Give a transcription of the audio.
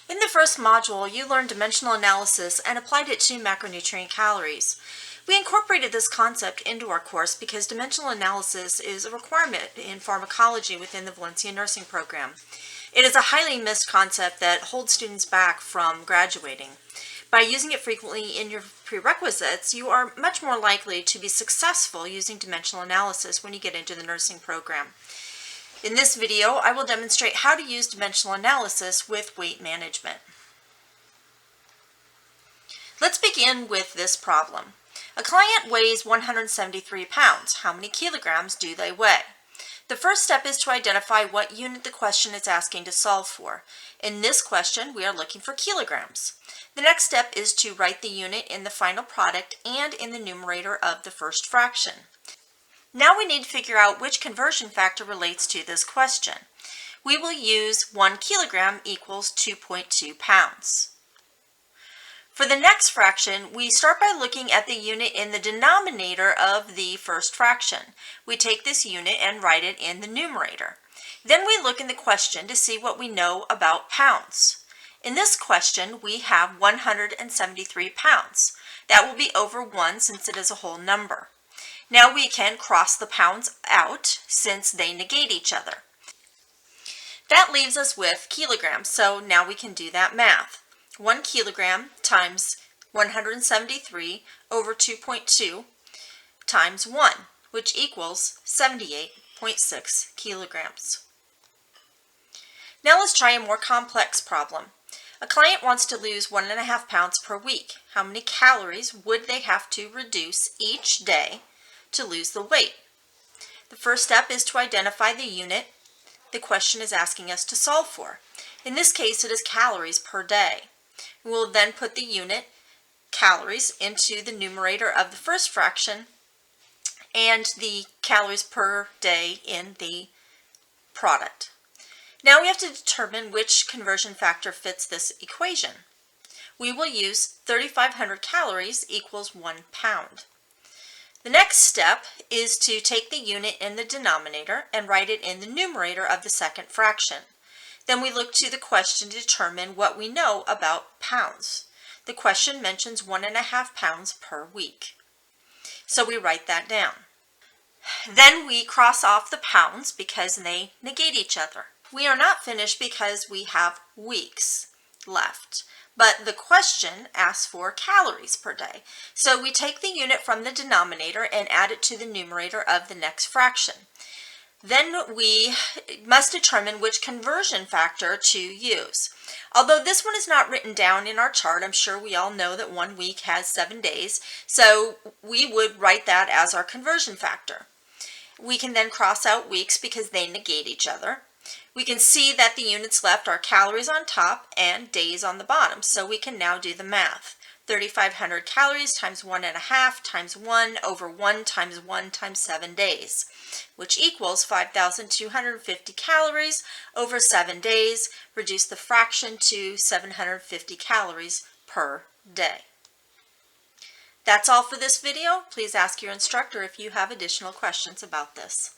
In the first module, you learned dimensional analysis and applied it to macronutrient calories. We incorporated this concept into our course because dimensional analysis is a requirement in pharmacology within the Valencia nursing program. It is a highly missed concept that holds students back from graduating. By using it frequently in your prerequisites, you are much more likely to be successful using dimensional analysis when you get into the nursing program. In this video, I will demonstrate how to use dimensional analysis with weight management. Let's begin with this problem. A client weighs 173 pounds. How many kilograms do they weigh? The first step is to identify what unit the question is asking to solve for. In this question, we are looking for kilograms. The next step is to write the unit in the final product and in the numerator of the first fraction. Now we need to figure out which conversion factor relates to this question. We will use 1 kilogram equals 2.2 pounds. For the next fraction, we start by looking at the unit in the denominator of the first fraction. We take this unit and write it in the numerator. Then we look in the question to see what we know about pounds. In this question, we have 173 pounds. That will be over 1 since it is a whole number. Now we can cross the pounds out since they negate each other. That leaves us with kilograms, so now we can do that math. 1 kilogram times 173 over 2.2 times 1, which equals 78.6 kilograms. Now let's try a more complex problem. A client wants to lose 1.5 pounds per week. How many calories would they have to reduce each day to lose the weight? The first step is to identify the unit the question is asking us to solve for. In this case, it is calories per day. We will then put the unit calories into the numerator of the first fraction and the calories per day in the product. Now we have to determine which conversion factor fits this equation. We will use 3,500 calories equals 1 pound. The next step is to take the unit in the denominator and write it in the numerator of the second fraction. Then we look to the question to determine what we know about pounds. The question mentions 1.5 pounds per week. So we write that down. Then we cross off the pounds because they negate each other. We are not finished because we have weeks left. But the question asks for calories per day. So we take the unit from the denominator and add it to the numerator of the next fraction. Then we must determine which conversion factor to use. Although this one is not written down in our chart, I'm sure we all know that 1 week has 7 days, so we would write that as our conversion factor. We can then cross out weeks because they negate each other. We can see that the units left are calories on top and days on the bottom, so we can now do the math. 3,500 calories times 1.5 times 1 over 1 times 1 times 7 days, which equals 5,250 calories over 7 days. Reduce the fraction to 750 calories per day. That's all for this video. Please ask your instructor if you have additional questions about this.